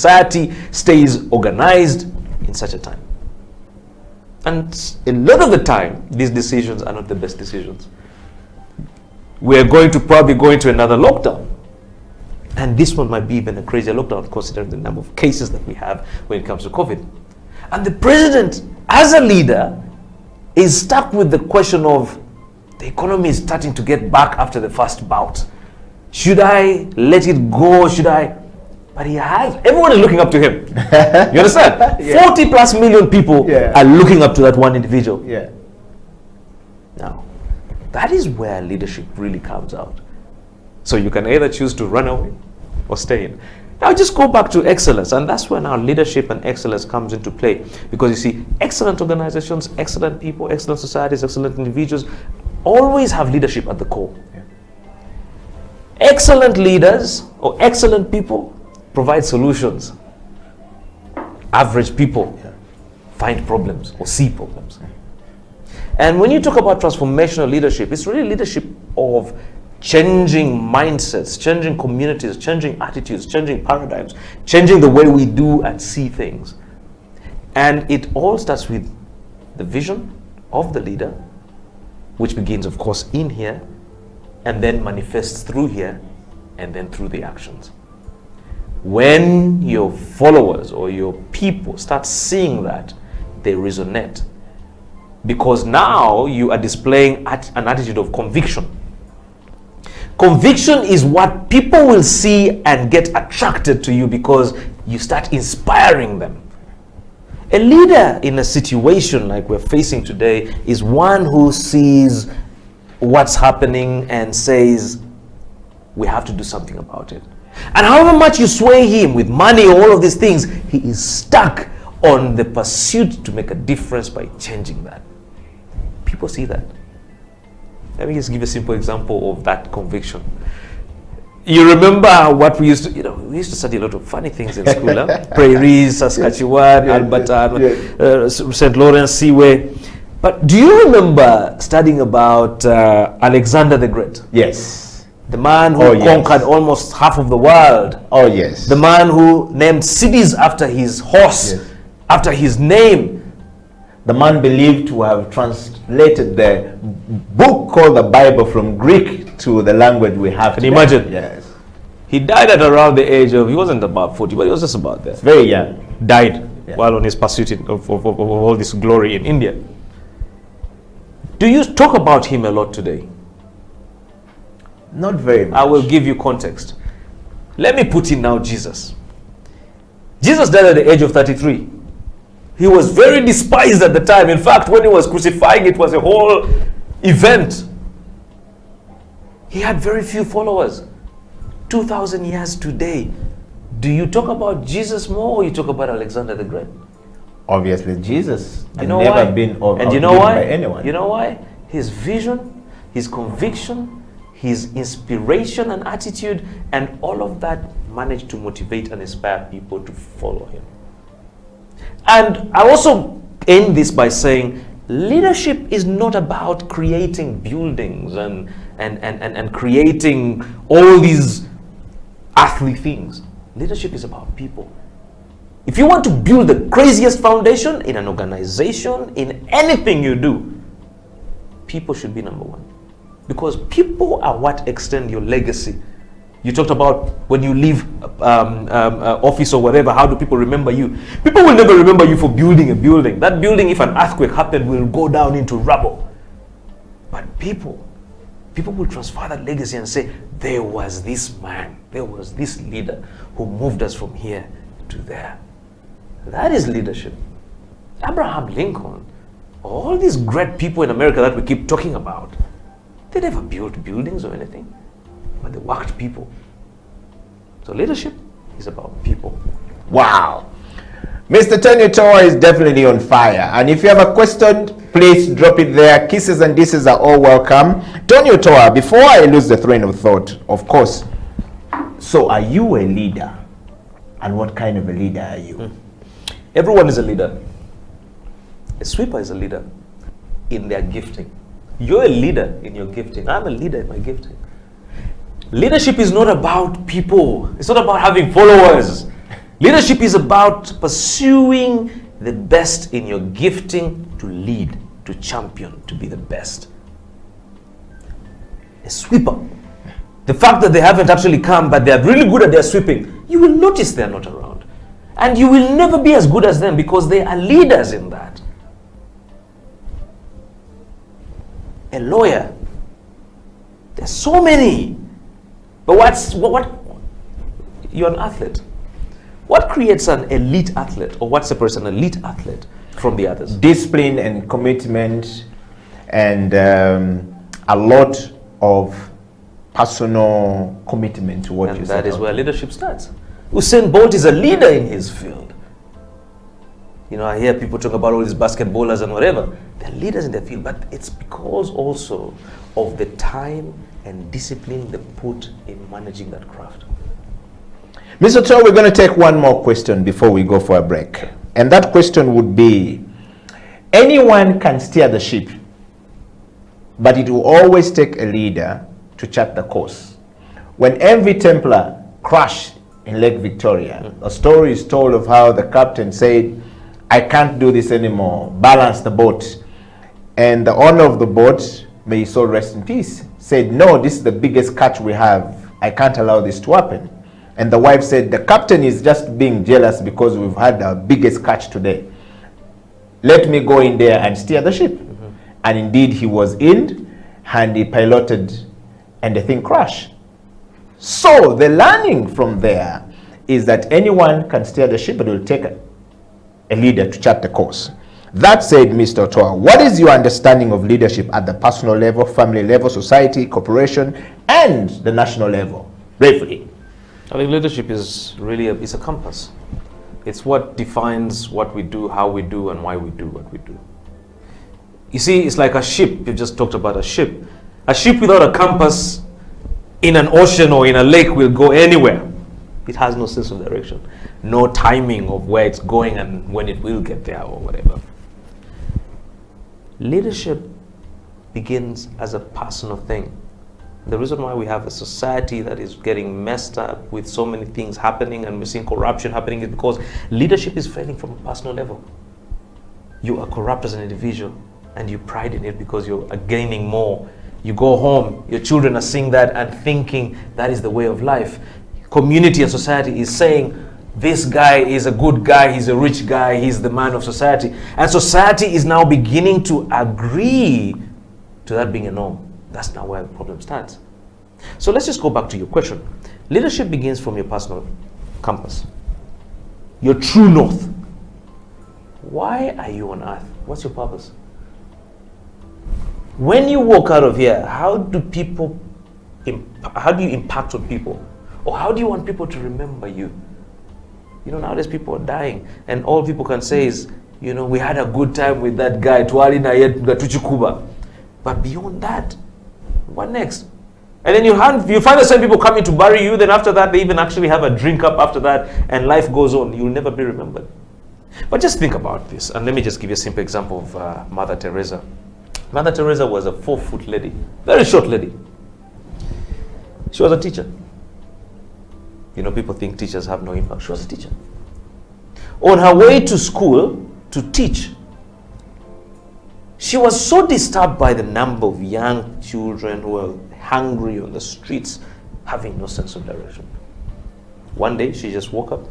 society stays organized in such a time. And a lot of the time, these decisions are not the best decisions. We're going to probably go into another lockdown. And this one might be even a crazier lockdown, considering the number of cases that we have when it comes to COVID. And the president, as a leader, is stuck with the question of the economy is starting to get back after the first bout. Should I let it go? Should I? But he has. Everyone is looking up to him. You understand? Yeah. 40 plus million people are looking up to that one individual. Yeah. Now, that is where leadership really comes out. So you can either choose to run away or stay in. Now just go back to excellence, and that's when our leadership and excellence comes into play. Because you see, excellent organizations, excellent people, excellent societies, excellent individuals always have leadership at the core. Yeah. Excellent leaders or excellent people provide solutions. Average people find problems or see problems. And when you talk about transformational leadership, it's really leadership of changing mindsets, changing communities, changing attitudes, changing paradigms, changing the way we do and see things. And it all starts with the vision of the leader, which begins, of course, in here, and then manifests through here, and then through the actions. When your followers or your people start seeing that, they resonate. Because now you are displaying an attitude of conviction. Conviction is what people will see and get attracted to you because you start inspiring them. A leader in a situation like we're facing today is one who sees what's happening and says, we have to do something about it. And however much you sway him with money or all of these things, he is stuck on the pursuit to make a difference by changing that. People see that. Let me just give a simple example of that conviction. You remember what we used to, we used to study a lot of funny things in school. Prairies, Saskatchewan, Alberta, St. Lawrence Seaway. But do you remember studying about Alexander the Great? Yes. The man who conquered almost half of the world. Oh, yes. The man who named cities after his horse, after his name. The man believed to have translated the book called the Bible from Greek to the language we have today. Can you imagine? Yes. He died at around the age of, he wasn't about 40, but he was just about there. Very young. Died while on his pursuit of all this glory in India. Do you talk about him a lot today? Not very much. I will give you context. Let me put in now Jesus. Jesus died at the age of 33. He was very despised at the time. In fact, when he was crucifying, it was a whole event. He had very few followers. 2,000 years today. Do you talk about Jesus more or you talk about Alexander the Great? Obviously, Jesus has never been by anyone. You know why? His vision, his conviction, his inspiration and attitude, and all of that managed to motivate and inspire people to follow him. And I also end this by saying leadership is not about creating buildings and creating all these earthly things. Leadership is about people. If you want to build the craziest foundation in an organization, in anything you do, people should be number one. Because people are what extend your legacy. You talked about when you leave office or whatever, how do people remember you? People will never remember you for building a building. That building, if an earthquake happened, will go down into rubble. But people will transfer that legacy and say, there was this man, there was this leader who moved us from here to there. That is leadership. Abraham Lincoln, all these great people in America that we keep talking about, they never built buildings or anything, but they worked people. So leadership is about people. Wow. Mr. Tony Toa is definitely on fire. And if you have a question, please drop it there. Kisses and disses are all welcome. Tony Toa, before I lose the train of thought, of course, so are you a leader? And what kind of a leader are you? Everyone is a leader. A sweeper is a leader in their gifting. You're a leader in your gifting. I'm a leader in my gifting. Leadership is not about people. It's not about having followers. Leadership is about pursuing the best in your gifting to lead, to champion, to be the best. A sweeper, the fact that they haven't actually come, but they are really good at their sweeping, you will notice they are not around. And you will never be as good as them because they are leaders in that. A lawyer, there's so many. But what you're an athlete. What creates an elite athlete, or what separates an elite athlete from the others? Discipline and commitment, and a lot of personal commitment to what you said. And that is where leadership starts. Usain Bolt is a leader in his field. You know, I hear people talk about all these basketballers and whatever. They're leaders in their field, but it's because also of the time and discipline they put in managing that craft. Mr. Otoa, we're going to take one more question before we go for a break. And that question would be, anyone can steer the ship, but it will always take a leader to chart the course. When MV Templar crashed in Lake Victoria, a story is told of how the captain said, I can't do this anymore, balance the boat. And the owner of the boat, may his soul rest in peace, said, no, this is the biggest catch we have. I can't allow this to happen. And the wife said, the captain is just being jealous because we've had our biggest catch today. Let me go in there and steer the ship. And indeed he was in, and he piloted, and the thing crashed. So the learning from there is that anyone can steer the ship, but it will take a leader to chart the course. That said, Mr. Otoa, what is your understanding of leadership at the personal level, family level, society, corporation, and the national level? Briefly. I think leadership is really it's a compass. It's what defines what we do, how we do, and why we do what we do. You see, it's like a ship. You just talked about a ship. A ship without a compass in an ocean or in a lake will go anywhere. It has no sense of direction, no timing of where it's going and when it will get there or whatever. Leadership begins as a personal thing. The reason why we have a society that is getting messed up with so many things happening and we're seeing corruption happening is because leadership is failing from a personal level. You are corrupt as an individual and you pride in it because you're gaining more. You go home, your children are seeing that and thinking that is the way of life. Community and society is saying, this guy is a good guy, he's a rich guy, he's the man of society. And society is now beginning to agree to that being a norm. That's now where the problem starts. So let's just go back to your question. Leadership begins from your personal compass, your true north. Why are you on earth? What's your purpose? When you walk out of here, how do you impact on people? Or how do you want people to remember you? You know, nowadays people are dying, and all people can say is, you know, we had a good time with that guy, but beyond that, what next? And then you find the same people coming to bury you, then after that they even actually have a drink up after that, and life goes on. You'll never be remembered. But just think about this, and let me just give you a simple example of Mother Teresa. Mother Teresa was a 4-foot lady, very short lady. She was a teacher. You know, people think teachers have no impact. She was a teacher. On her way to school to teach, she was so disturbed by the number of young children who were hungry on the streets, having no sense of direction. One day, she just woke up,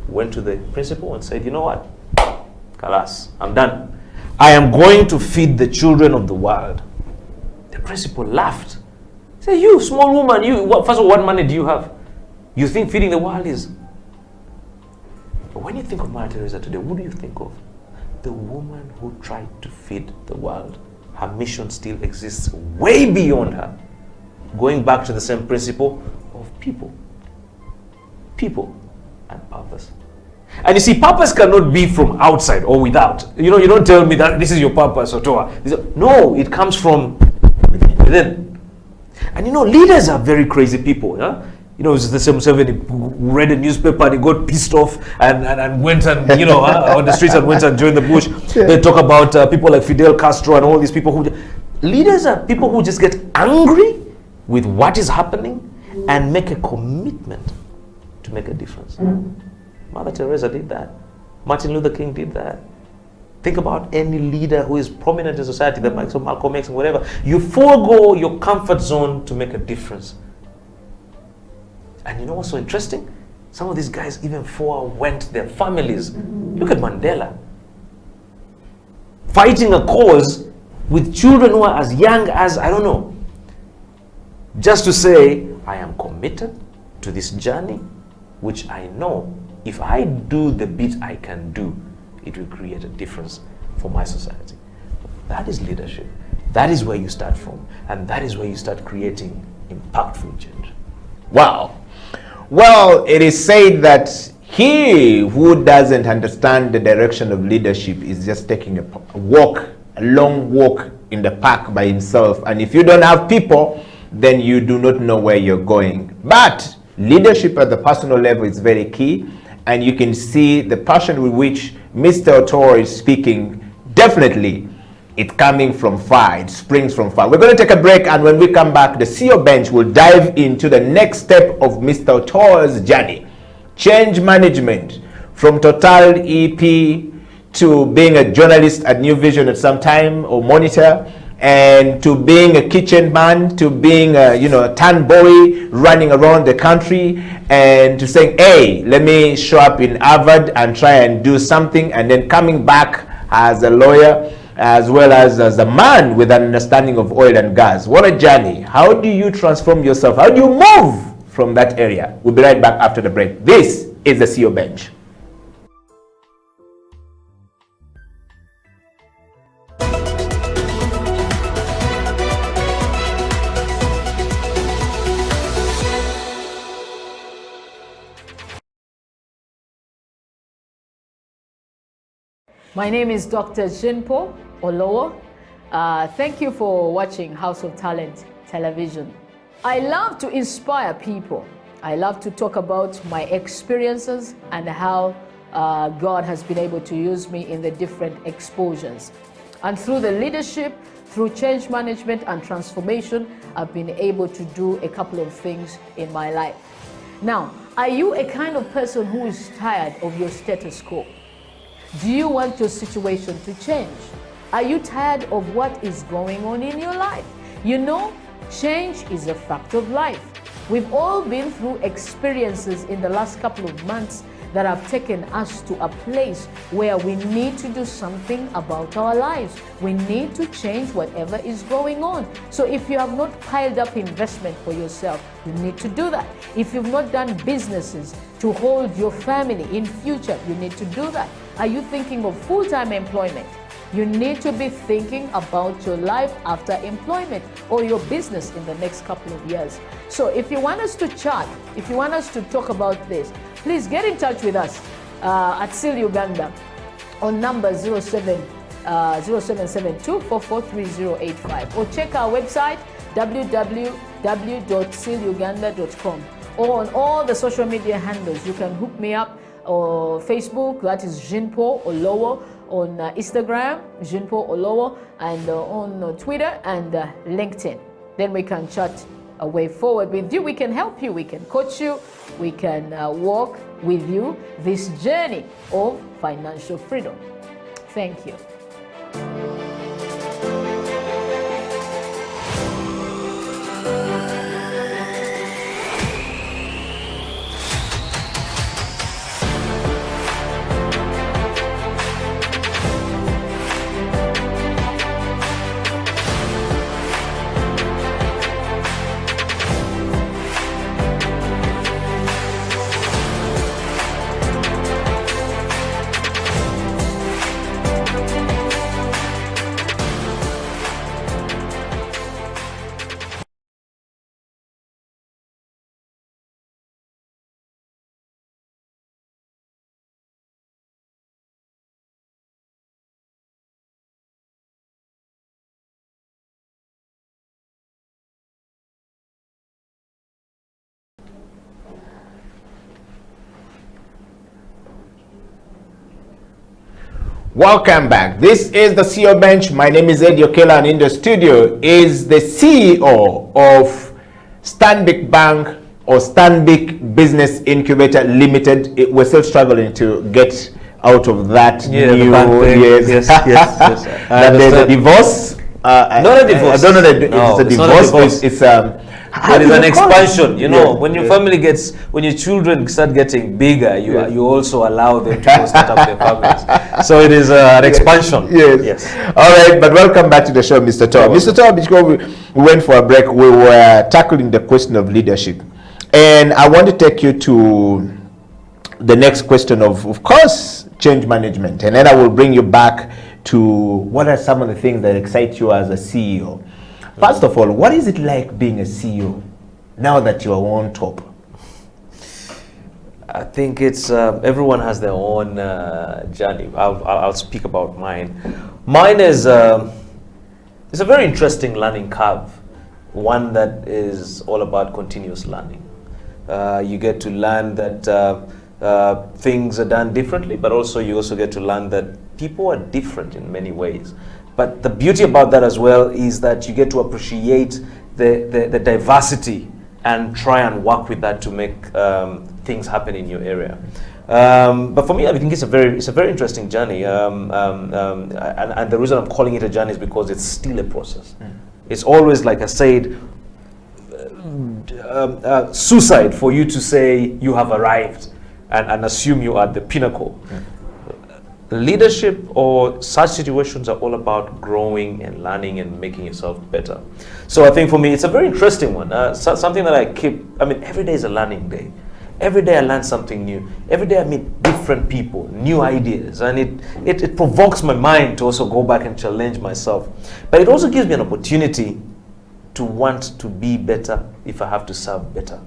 went to the principal and said, you know what? Kalas, I'm done. I am going to feed the children of the world. The principal laughed. He said, you small woman, first of all, what money do you have? You think feeding the world is... But when you think of Mother Teresa today, what do you think of? The woman who tried to feed the world. Her mission still exists way beyond her. Going back to the same principle of people. People and purpose. And you see, purpose cannot be from outside or without. You know, you don't tell me that this is your purpose, Otoa. No, it comes from within. And you know, leaders are very crazy people. Yeah? You know, it's the same somebody who read a newspaper and he got pissed off and went and, you know, on the streets and went and joined the bush. Yeah. They talk about people like Fidel Castro and all these people who... Leaders are people who just get angry with what is happening and make a commitment to make a difference. Mother Teresa did that. Martin Luther King did that. Think about any leader who is prominent in society, that Malcolm X and whatever. You forego your comfort zone to make a difference. And you know what's so interesting? Some of these guys even forewent their families. Look at Mandela. Fighting a cause with children who are as young as, I don't know, just to say, I am committed to this journey, which I know if I do the bit I can do, it will create a difference for my society. That is leadership. That is where you start from. And that is where you start creating impactful change. Wow. Well, it is said that he who doesn't understand the direction of leadership is just taking a walk, a long walk in the park by himself. And if you don't have people, then you do not know where you're going. But leadership at the personal level is very key. And you can see the passion with which Mr. Otoro is speaking. Definitely, it's coming from far. It springs from far. We're going to take a break, and when we come back, the CEO Bench will dive into the next step of Mr. Otoro's journey. Change management, from Total EP to being a journalist at New Vision at some time, or Monitor, and to being a kitchen man, to being a tan boy running around the country, and to saying, hey, let me show up in Harvard and try and do something, and then coming back as a lawyer, as well as a man with an understanding of oil and gas. What a journey. How do you transform yourself? How do you move from that area? We'll be right back after the break. This is the CEO Bench. My name is Dr. Jinpo Olowo. Thank you for watching House of Talent Television. I love to inspire people. I love to talk about my experiences and how God has been able to use me in the different exposures. And through the leadership, through change management and transformation, I've been able to do a couple of things in my life. Now, are you a kind of person who is tired of your status quo? Do you want your situation to change? Are you tired of what is going on in your life? You know, change is a fact of life. We've all been through experiences in the last couple of months that have taken us to a place where we need to do something about our lives. We need to change whatever is going on. So if you have not piled up investment for yourself, you need to do that. If you've not done businesses to hold your family in future, you need to do that. Are you thinking of full-time employment? You need to be thinking about your life after employment or your business in the next couple of years. So if you want us to chat, if you want us to talk about this, please get in touch with us at SEAL Uganda on number 0772443085, or check our website www.sealuganda.com, or on all the social media handles. You can hook me up or Facebook, that is Jinpo Olowo, on Instagram, Jinpo Olowo, and on Twitter and LinkedIn. Then we can chat a way forward with you. We can help you, we can coach you, we can walk with you this journey of financial freedom. Thank you. Welcome back. This is the CEO Bench. My name is Eddie Okela, and in the studio is the CEO of Stanbic Bank or Stanbic Business Incubator Limited. We're still struggling to get out of that Yeah, new the bank thing. yes. Yes. That there's a divorce. Not a divorce. I don't know that No, it's a it's not a divorce. divorce. It's It is an expansion, you know. Yes, When your yes. family gets, when your children start getting bigger, you also allow them to go start up their families. So it is an expansion. Yes. All right, but welcome back to the show, Mr. Toa. Mr. Toa, before we went for a break, we were tackling the question of leadership. And I want to take you to the next question of course, change management. And then I will bring you back to what are some of the things that excite you as a CEO. First of all, what is it like being a CEO now that you are on top? I think it's everyone has their own journey. I'll speak about mine. Mine is it's a very interesting learning curve, one that is all about continuous learning. You get to learn that things are done differently, but also you also get to learn that people are different in many ways. But the beauty about that as well is that you get to appreciate the diversity and try and work with that to make things happen in your area. But for me, I think it's a very interesting journey. And the reason I'm calling it a journey is because it's still a process. It's always, like I said, suicide for you to say you have arrived and assume you are at the pinnacle. Leadership or such situations are all about growing and learning and making yourself better. So I think for me, it's a very interesting one. Something that every day is a learning day. Every day I learn something new. Every day I meet different people, new ideas, and it provokes my mind to also go back and challenge myself. But it also gives me an opportunity to want to be better if I have to serve better.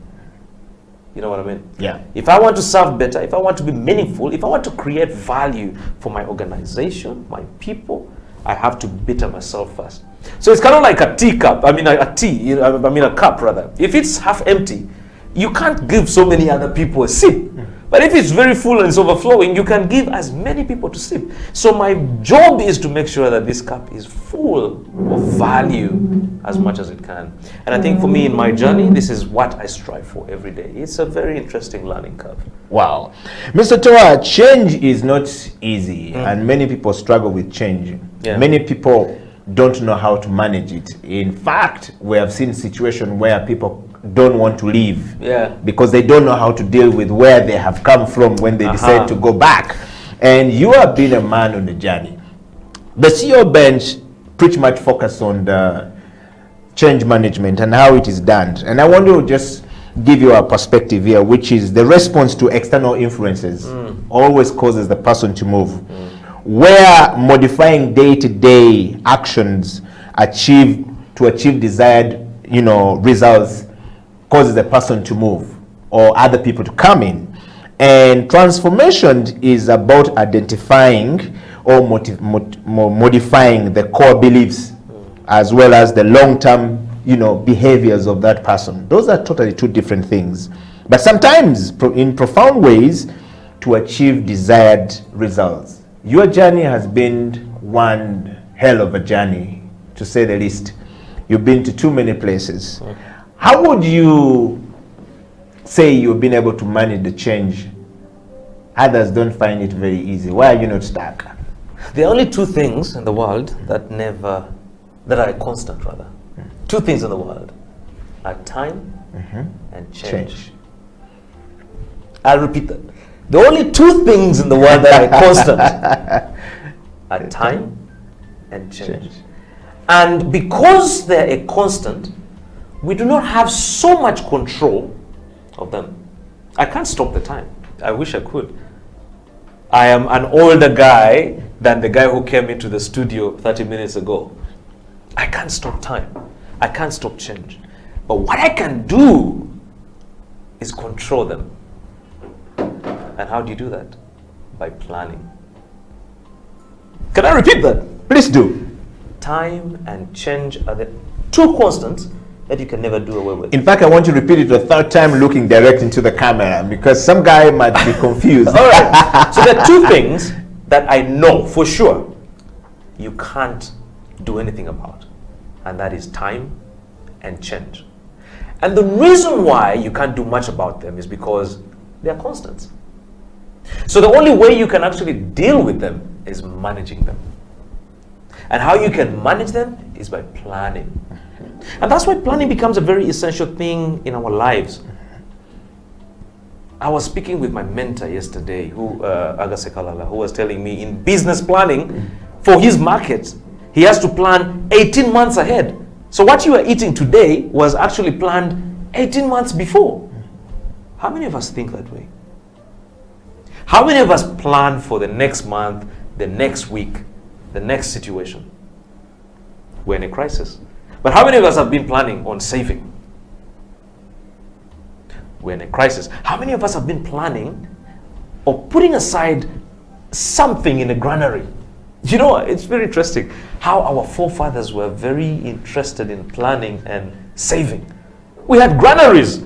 You know what I mean? Yeah. If I want to serve better, if I want to be meaningful, if I want to create value for my organization, my people, I have to better myself first. So it's kind of like a teacup. A cup rather. If it's half empty, you can't give so many other people a sip. But if it's very full and it's overflowing, you can give as many people to sip. So my job is to make sure that this cup is full of value as much as it can. And I think for me in my journey, this is what I strive for every day. It's a very interesting learning curve. Wow. Mr. Toa, change is not easy, and many people struggle with change. Yeah. Many people don't know how to manage it. In fact, we have seen situations where people don't want to leave because they don't know how to deal with where they have come from when they decide to go back. And you have been a man on the journey. The CEO bench pretty much focus on the change management and how it is done. And I want to just give you a perspective here, which is the response to external influences always causes the person to move. Where modifying day-to-day actions to achieve desired, results causes the person to move or other people to come in. And transformation is about identifying or modifying the core beliefs as well as the long-term, behaviors of that person. Those are totally two different things. But sometimes in profound ways to achieve desired results. Your journey has been one hell of a journey, to say the least. You've been to too many places. How would you say you've been able to manage the change? Others don't find it very easy. Why are you not stuck? There are only two things in the world that are constant rather. Two things in the world are time and change. I'll repeat that. The only two things in the world that are constant are time and change. And because they're a constant, we do not have so much control of them. I can't stop the time. I wish I could. I am an older guy than the guy who came into the studio 30 minutes ago. I can't stop time. I can't stop change. But what I can do is control them. And how do you do that? By planning. Can I repeat that? Please do. Time and change are the two constants that you can never do away with. In fact, I want you to repeat it the third time looking direct into the camera because some guy might be confused. All right. So there are two things that I know for sure you can't do anything about. And that is time and change. And the reason why you can't do much about them is because they are constants. So the only way you can actually deal with them is managing them. And how you can manage them is by planning. And that's why planning becomes a very essential thing in our lives. I was speaking with my mentor yesterday, Agasekalala, who was telling me in business planning for his market, he has to plan 18 months ahead. So what you are eating today was actually planned 18 months before. How many of us think that way? How many of us plan for the next month, the next week, the next situation? We're in a crisis. But how many of us have been planning on saving? We're in a crisis. How many of us have been planning or putting aside something in a granary? You know, it's very interesting how our forefathers were very interested in planning and saving. We had granaries.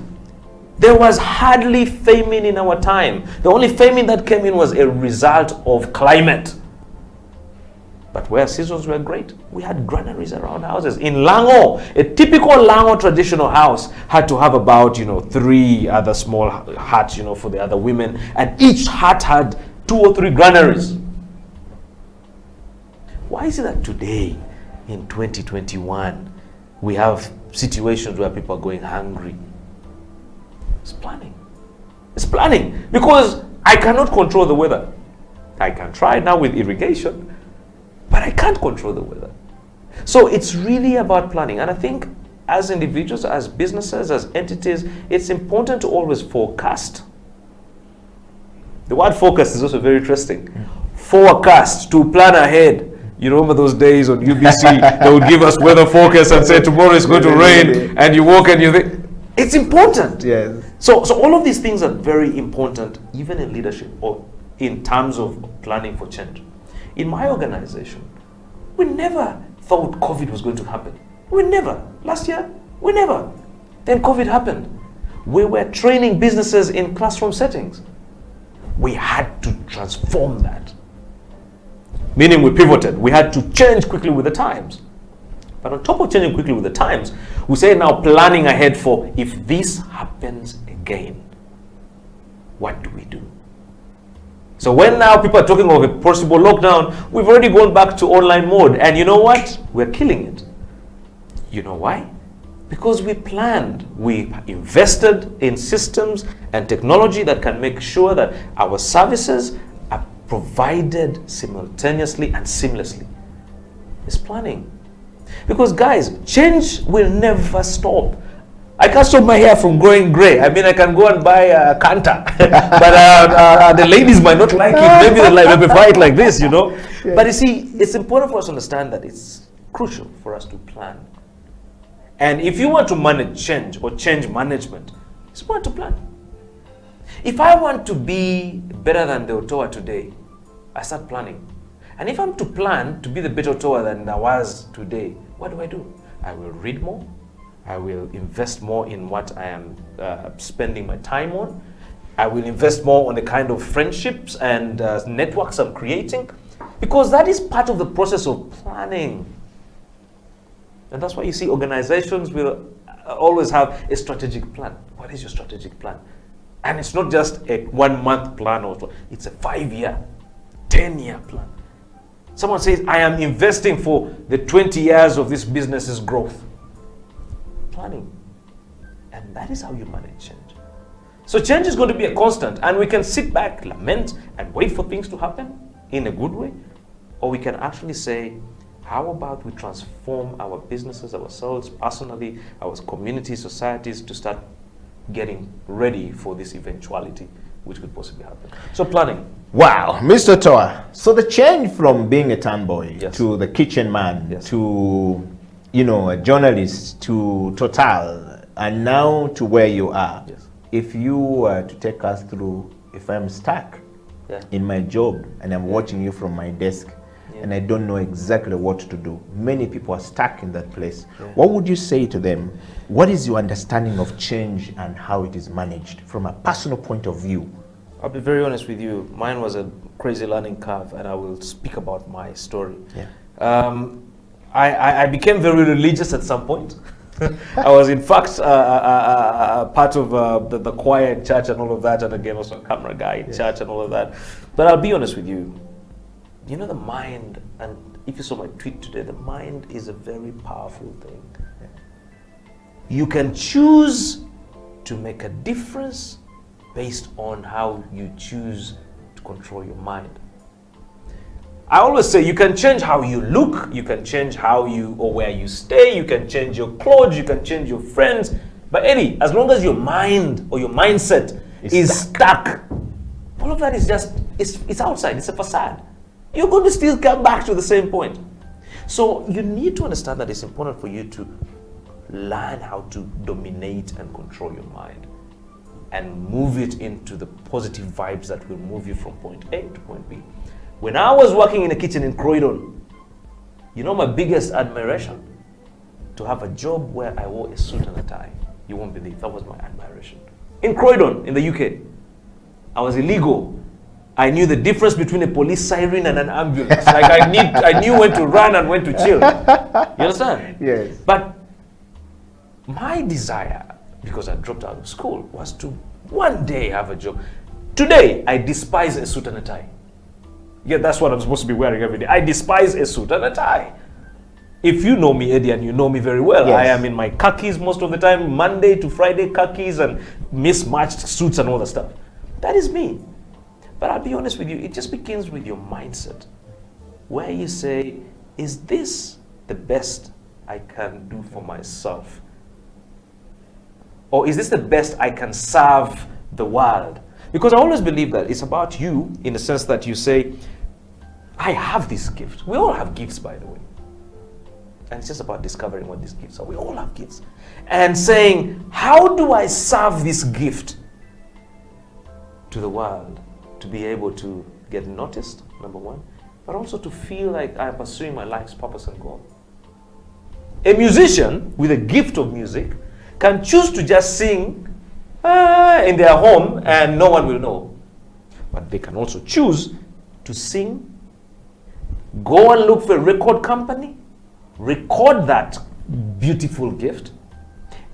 There was hardly famine in our time. The only famine that came in was a result of climate. But where seasons were great, we had granaries around houses. In Lango, a typical Lango traditional house had to have about, 3 other small huts, for the other women. And each hut had 2 or 3 granaries. Why is it that today, in 2021, we have situations where people are going hungry? It's planning. It's planning. Because I cannot control the weather. I can try now with irrigation, but I can't control the weather. So it's really about planning. And I think as individuals, as businesses, as entities, it's important to always forecast. The word forecast is also very interesting. Forecast, to plan ahead. You remember those days on UBC, they would give us weather forecast and say tomorrow it's going to rain, and you walk and you think, it's important. Yes. So all of these things are very important, even in leadership or in terms of planning for change. In my organization, we never thought COVID was going to happen. We never. Last year, we never. Then COVID happened. We were training businesses in classroom settings. We had to transform that. Meaning we pivoted. We had to change quickly with the times. But on top of changing quickly with the times, we say now planning ahead for if this happens again, what do we do? So when now people are talking of a possible lockdown, we've already gone back to online mode. And you know what? We're killing it. You know why? Because we planned. We invested in systems and technology that can make sure that our services are provided simultaneously and seamlessly. It's planning. Because guys, change will never stop. I can't stop my hair from growing gray. I mean, I can go and buy a Kanta. But the ladies might not like it. Maybe they prefer it like this, Yeah. But you see, it's important for us to understand that it's crucial for us to plan. And if you want to manage change or change management, it's important to plan. If I want to be better than the Ottawa today, I start planning. And if I'm to plan to be the better Ottawa than I was today, what do? I will read more. I will invest more in what I am spending my time on. I will invest more on the kind of friendships and networks I'm creating, because that is part of the process of planning. And that's why you see organizations will always have a strategic plan. What is your strategic plan? And it's not just a 1-month plan, it's a 5-year, 10-year plan. Someone says, I am investing for the 20 years of this business's growth. Planning. And that is how you manage change. So change is going to be a constant, and we can sit back, lament, and wait for things to happen in a good way. Or we can actually say, how about we transform our businesses, ourselves, personally, our communities, societies, to start getting ready for this eventuality which could possibly happen. So planning. Wow, Mr. Toa. So the change from being a tomboy to the kitchen man to, a journalist to Total, and now to where you are. Yes. If you were to take us through, if I'm stuck in my job and I'm watching you from my desk, and I don't know exactly what to do. Many people are stuck in that place. What would you say to them? What is your understanding of change and how it is managed from a personal point of view? I'll be very honest with you. Mine was a crazy learning curve, and I will speak about my story. I became very religious at some point. I was in fact part of the choir in church and all of that, and again also a camera guy in church and all of that. But I'll be honest with you, you know, the mind, and if you saw my tweet today, the mind is a very powerful thing. You can choose to make a difference based on how you choose to control your mind. I always say you can change how you look, you can change how you or where you stay, you can change your clothes, you can change your friends. But Eddie, as long as your mind or your mindset is stuck, all of that is just, it's outside, it's a facade. You're going to still come back to the same point. So you need to understand that it's important for you to learn how to dominate and control your mind and move it into the positive vibes that will move you from point A to point B. When I was working in a kitchen in Croydon, you know my biggest admiration? To have a job where I wore a suit and a tie. You won't believe, that was my admiration. In Croydon, in the UK, I was illegal. I knew the difference between a police siren and an ambulance. Like I knew when to run and when to chill. You understand? Yes. But my desire, because I dropped out of school, was to one day have a job. Today, I despise a suit and a tie. Yeah, that's what I'm supposed to be wearing every day. I despise a suit and a tie. If you know me, Eddie, and you know me very well, yes. I am in my khakis most of the time, Monday to Friday khakis and mismatched suits and all that stuff. That is me. But I'll be honest with you, it just begins with your mindset, where you say, is this the best I can do for myself? Or is this the best I can serve the world? Because I always believe that it's about you in the sense that you say, I have this gift. We all have gifts, by the way. And it's just about discovering what these gifts are. We all have gifts. And saying, how do I serve this gift to the world? To be able to get noticed, number one, but also to feel like I'm pursuing my life's purpose and goal. A musician with a gift of music can choose to just sing in their home and no one will know. But they can also choose to sing, go and look for a record company, record that beautiful gift,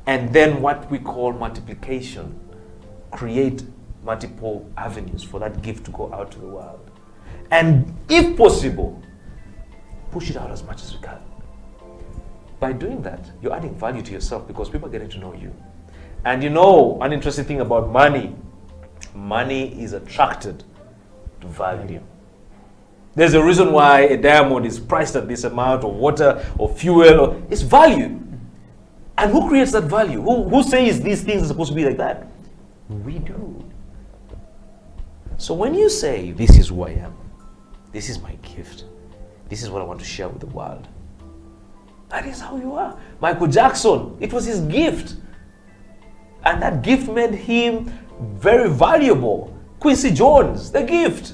and then what we call multiplication, create multiple avenues for that gift to go out to the world. And if possible, push it out as much as you can. By doing that, you're adding value to yourself because people are getting to know you. And you know, an interesting thing about money, money is attracted to value. There's a reason why a diamond is priced at this amount, or water, or fuel, or it's value. And who creates that value? Who says these things are supposed to be like that? We do. So when you say, this is who I am, this is my gift, this is what I want to share with the world, that is how you are. Michael Jackson, it was his gift. And that gift made him very valuable. Quincy Jones, the gift.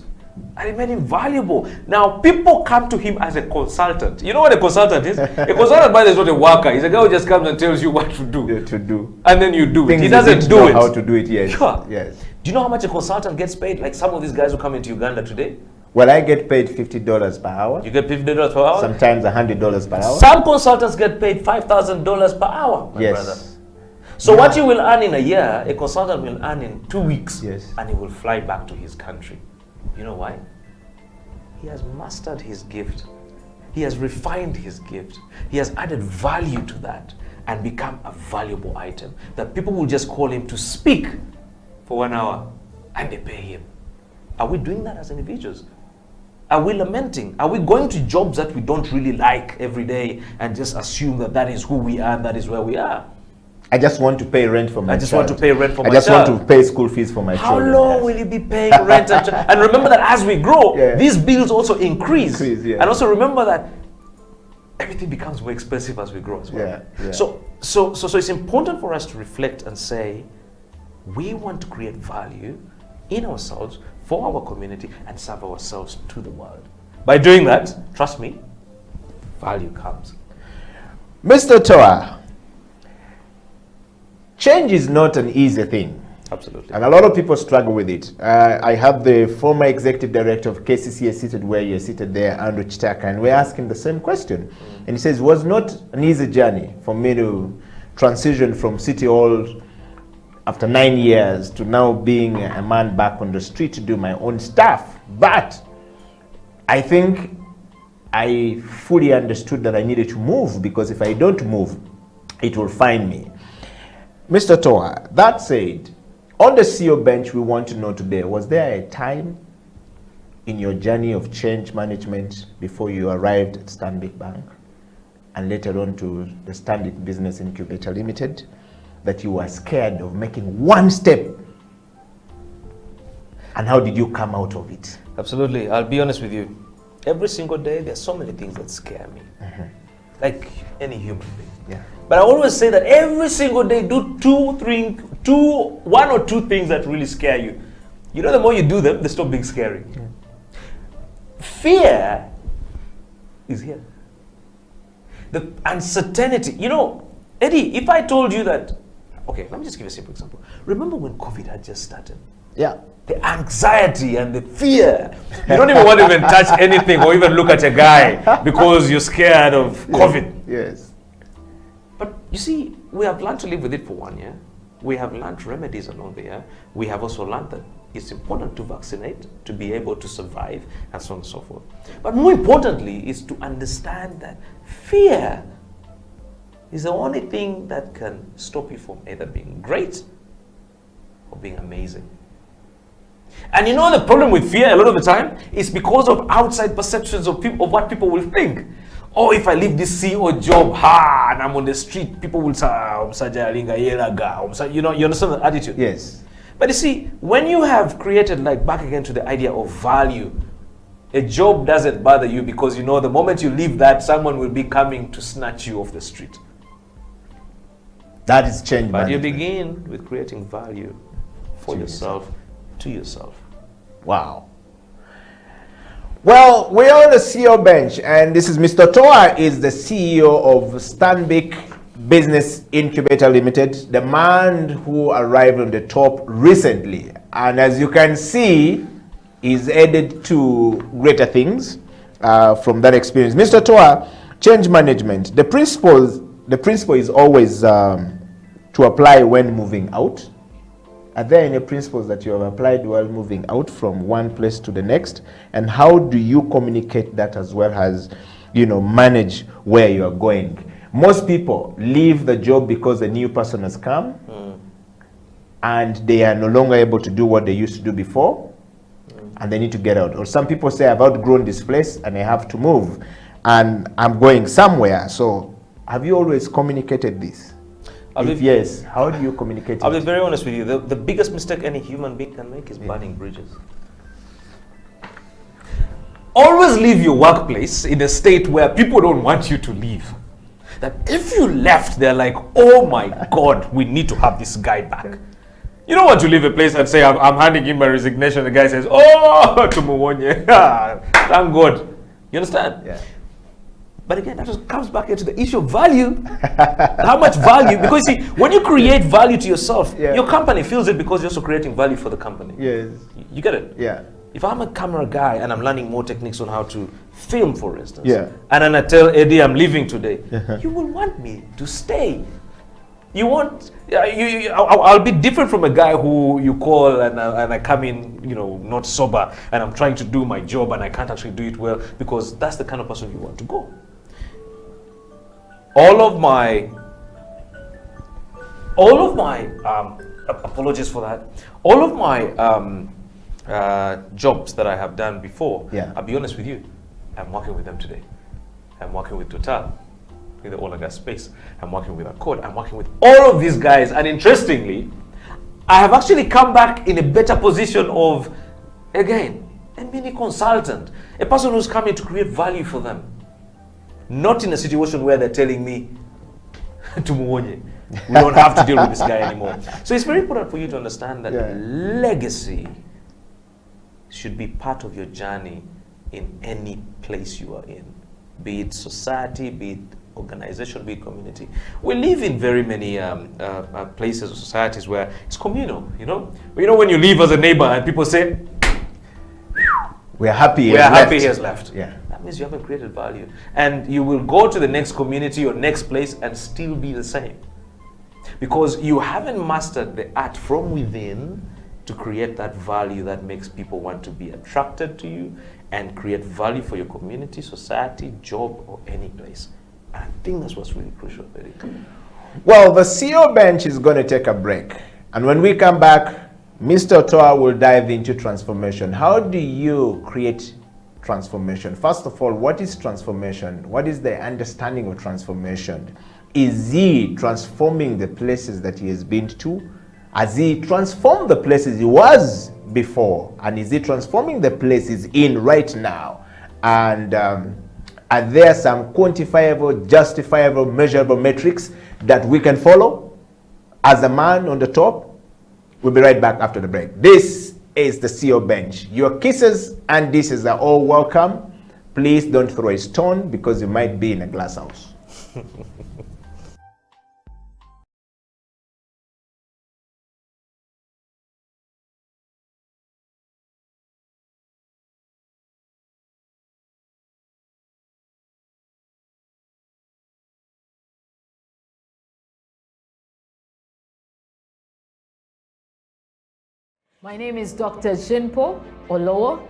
And it made him valuable. Now, people come to him as a consultant. You know what a consultant is? A consultant, by the way, is not a worker. He's a guy who just comes and tells you what to do. Yeah, to do. And then you do Things it. He doesn't do it. How to do it, yes. Sure. Yes. Do you know how much a consultant gets paid? Like some of these guys who come into Uganda today. Well, I get paid $50 per hour. You get $50 per hour? Sometimes $100 per hour. Some consultants get paid $5,000 per hour, my yes. brother. So what you will earn in a year, a consultant will earn in 2 weeks. Yes. And he will fly back to his country. You know why? He has mastered his gift. He has refined his gift. He has added value to that and become a valuable item that people will just call him to speak for 1 hour and they pay him. Are we doing that as individuals? Are we lamenting? Are we going to jobs that we don't really like every day and just assume that that is who we are, that is where we are? I just want to pay rent for my child. I just want to pay rent for my child. I just want to pay school fees for my children. How long will you be paying rent? And remember that as we grow, these bills also increase. And also remember that everything becomes more expensive as we grow as well. So it's important for us to reflect and say, we want to create value in ourselves, for our community, and serve ourselves to the world. By doing that, trust me, value comes. Mr. Toa, change is not an easy thing. Absolutely. And a lot of people struggle with it. I have the former executive director of KCCA seated where you're seated there, Andrew Chitaka, and we're asking the same question. And he says, it was not an easy journey for me to transitioned from City Hall after 9 years to now being a man back on the street to do my own stuff. But I think I fully understood that I needed to move, because if I don't move, it will find me. Mr. Toa, that said, on the CEO bench, we want to know today, was there a time in your journey of change management before you arrived at Stanbic Bank and later on to the Stanbic Business Incubator Limited that you were scared of making one step? And how did you come out of it? Absolutely. I'll be honest with you. Every single day, there's so many things that scare me. Like any human being. Yeah. But I always say that every single day, do one or two things that really scare you. You know, the more you do them, they stop being scary. Yeah. Fear is here. The uncertainty. You know, Eddie, if I told you that, okay, let me just give a simple example. Remember when COVID had just started? Yeah. The anxiety and the fear. You don't even want to even touch anything or even look at a guy because you're scared of COVID. Yes. But you see, we have learned to live with it for 1 year. We have learned remedies along the year. We have also learned that it's important to vaccinate, to be able to survive, and so on and so forth. But more importantly is to understand that fear is the only thing that can stop you from either being great or being amazing. And you know the problem with fear a lot of the time is because of outside perceptions of people, of what people will think. Oh, if I leave this CEO job, and I'm on the street, people will say, you know, you understand the attitude? Yes. But you see, when you have created, like, back again to the idea of value, a job doesn't bother you because you know the moment you leave that, someone will be coming to snatch you off the street. That is change But management. you begin with creating value for yourself, to yourself. Wow. Well, we're on the CEO bench, and this is Mr. Toa, is the CEO of Stanbic Business Incubator Limited, the man who arrived on the top recently. And as you can see, he's headed to greater things from that experience. Mr. Toa, change management. The principle is always to apply when moving out. Are there any principles that you have applied while moving out from one place to the next? And how do you communicate that as well as, you know, manage where you are going? Most people leave the job because a new person has come and they are no longer able to do what they used to do before and they need to get out. Or some people say, I've outgrown this place and I have to move and I'm going somewhere. So have you always communicated this? If yes, how do you communicate I'll it? be very honest with you. The biggest mistake any human being can make is burning bridges. Always leave your workplace in a state where people don't want you to leave. That if you left, they're like, oh my God, we need to have this guy back. You don't want to leave a place and say, I'm handing in my resignation. The guy says, oh, Tumuwonye. Thank God. You understand? Yeah. But again, that just comes back into the issue of value. How much value? Because see, when you create value to yourself, your company feels it because you're also creating value for the company. Yes. You get it? Yeah. If I'm a camera guy and I'm learning more techniques on how to film, for instance, Yeah. and then I tell Eddie I'm leaving today, you will want me to stay. You want, I'll be different from a guy who you call and I come in, you know, not sober, and I'm trying to do my job and I can't actually do it well, because that's the kind of person you want to go. All of my apologies for that. All of my jobs that I have done before, I'll be honest with you, I'm working with them today. I'm working with Total in the oil and gas space. I'm working with Accord. I'm working with all of these guys, and interestingly, I have actually come back in a better position of, again, a mini consultant, a person who's coming to create value for them. Not in a situation where they're telling me, Tumuwonye, we don't have to deal with this guy anymore. So it's very important for you to understand that legacy should be part of your journey in any place you are in, be it society, be it organization, be it community. We live in very many places or societies where it's communal, you know? When you live as a neighbor and people say, we're happy he has left. Yeah. That means you haven't created value. And you will go to the next community or next place and still be the same. because you haven't mastered the art from within to create that value that makes people want to be attracted to you and create value for your community, society, job, or any place. And I think that's what's really crucial, very clear. Well, the CEO bench is going to take a break. And when we come back, Mr. Otoa will dive into transformation. How do you create transformation? First of all, what is transformation? What is the understanding of transformation? Is he transforming the places that he has been to? Has he transformed the places he was before? And is he transforming the places in right now? And are there some quantifiable, justifiable, measurable metrics that we can follow as a man on the top? We'll be right back after the break. This is the CEO bench. Your kisses and dishes are all welcome. Please don't throw a stone because you might be in a glass house. My name is Dr. Jinpo Olowo.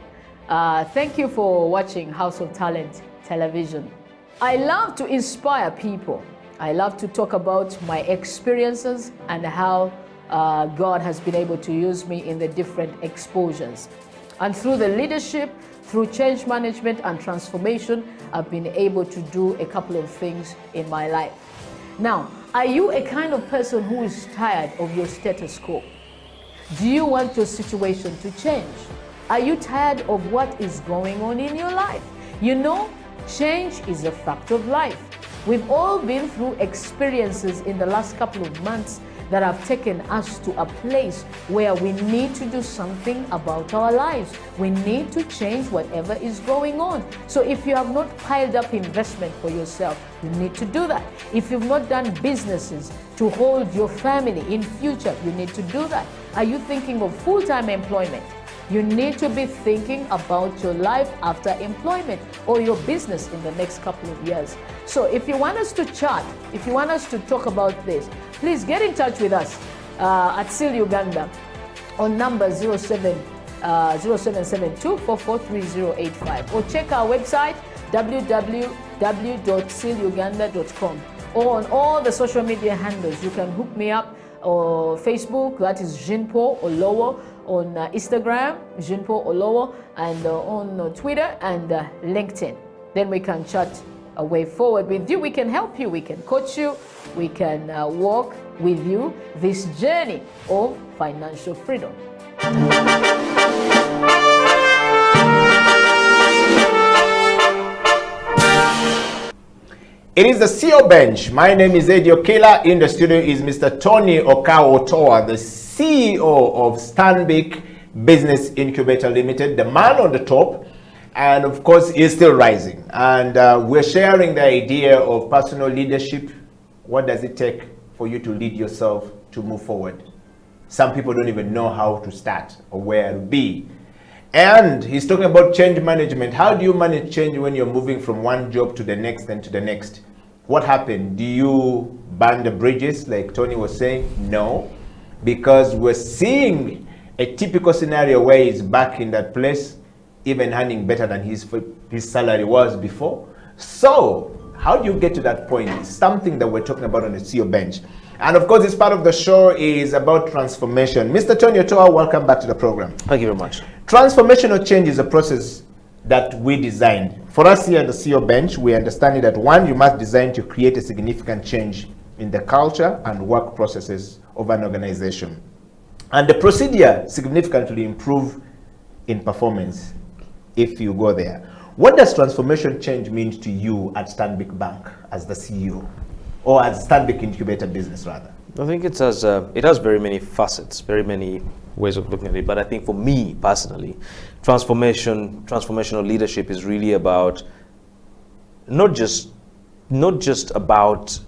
Thank you for watching House of Talent Television. I love to inspire people. I love to talk about my experiences and how God has been able to use me in the different exposures. And through the leadership, through change management and transformation, I've been able to do a couple of things in my life. Now, are you a kind of person who is tired of your status quo? Do you want your situation to change? Are you tired of what is going on in your life? You know, change is a fact of life. We've all been through experiences in the last couple of months that have taken us to a place where we need to do something about our lives. We need to change whatever is going on. So if you have not piled up investment for yourself, you need to do that. If you've not done businesses to hold your family in future, you need to do that. Are you thinking of full-time employment? You need to be thinking about your life after employment or your business in the next couple of years. So if you want us to chat, if you want us to talk about this, please get in touch with us at SEAL Uganda on number 0772443085 or check our website www.sealuganda.com, or on all the social media handles. You can hook me up or Facebook, that is Jinpo Olowo, on Instagram, Jinpo Olowo, and on Twitter and LinkedIn. Then we can chat a way forward with you. We can help you, we can coach you, we can walk with you this journey of financial freedom. It is the CEO bench. My name is Eddie Okila. In the studio is Mr. Tony Otoa, the CEO of Stanbic Business Incubator Limited, the man on the top, and of course is still rising. And we're sharing the idea of personal leadership. What does it take for you to lead yourself to move forward? Some people don't even know how to start or where to be. And he's talking about change management. How do you manage change when you're moving from one job to the next and to the next? What happened? Do you burn the bridges like Tony was saying? No, because we're seeing a typical scenario where he's back in that place, even earning better than his salary was before. So how do you get to that point? It's something that we're talking about on the CEO bench. And of course, this part of the show is about transformation. Mr. Tony Otoa, welcome back to the program. Thank you very much. Transformational change is a process that we designed. For us here at the CEO bench, we understand that one, you must design to create a significant change in the culture and work processes of an organization. And the procedure significantly improve in performance if you go there. What does transformation change mean to you at Stanbic Bank as the CEO, or as Stanbic Incubator Business rather? I think it has very many facets, very many ways of looking at it. But I think for me personally, transformational leadership is really about not just about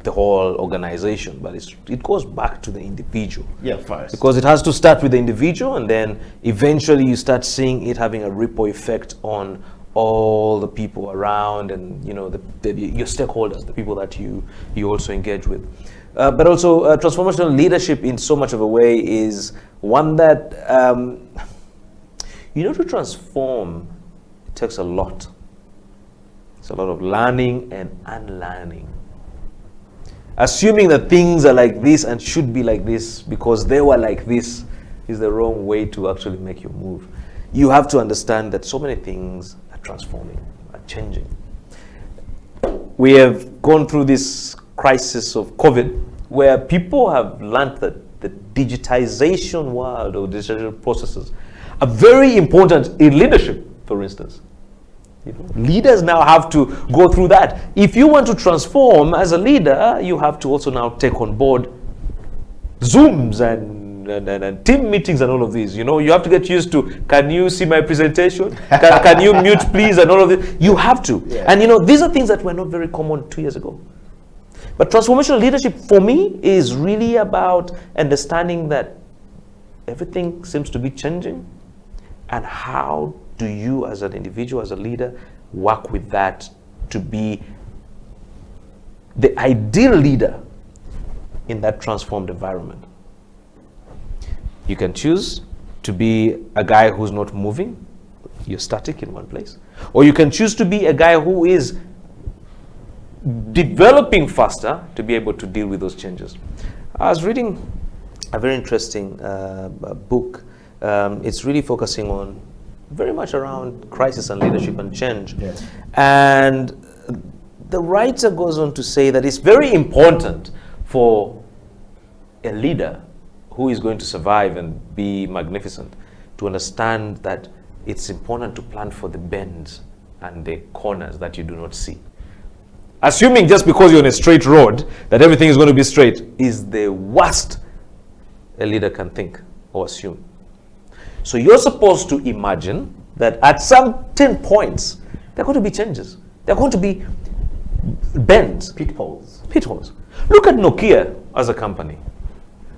the whole organization, but it goes back to the individual. Yeah, first. Because it has to start with the individual, and then eventually you start seeing it having a ripple effect on all the people around, and your stakeholders, the people that you also engage with. but also transformational leadership in so much of a way is one that, to transform, it takes a lot. It's a lot of learning and unlearning. Assuming that things are like this and should be like this because they were like this is the wrong way to actually make your move. You have to understand that so many things are transforming, are changing. We have gone through this crisis of COVID where people have learned that the digitization world or digital processes are very important in leadership, for instance. Leaders now have to go through that. If you want to transform as a leader, you have to also now take on board Zooms and team meetings and all of these. You have to get used to, can you see my presentation? Can you mute please? And all of this. You have to. Yeah. And these are things that were not very common 2 years ago. But transformational leadership for me is really about understanding that everything seems to be changing, and how do you as an individual, as a leader, work with that to be the ideal leader in that transformed environment. You can choose to be a guy who's not moving, you're static in one place. Or you can choose to be a guy who is developing faster to be able to deal with those changes. I was reading a very interesting book. It's really focusing on very much around crisis and leadership and change. Yes. And the writer goes on to say that it's very important for a leader who is going to survive and be magnificent to understand that it's important to plan for the bends and the corners that you do not see. Assuming just because you're on a straight road that everything is going to be straight is the worst a leader can think or assume. So you're supposed to imagine that at some 10 points, there are going to be changes. There are going to be bends. Pitfalls. Look at Nokia as a company.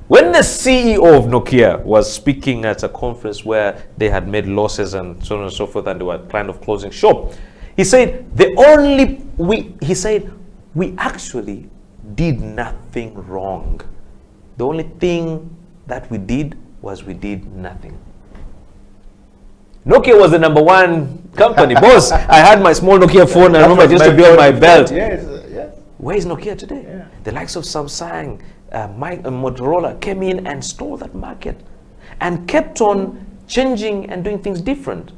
When the CEO of Nokia was speaking at a conference where they had made losses and so on and so forth, and they were kind of closing shop, he said, we actually did nothing wrong. The only thing that we did was we did nothing. Nokia was the number one company. Boss, I had my small Nokia phone, I remember just to be on my belt. Yes. Where is Nokia today? Yeah. The likes of Samsung, Motorola came in and stole that market and kept on changing and doing things different.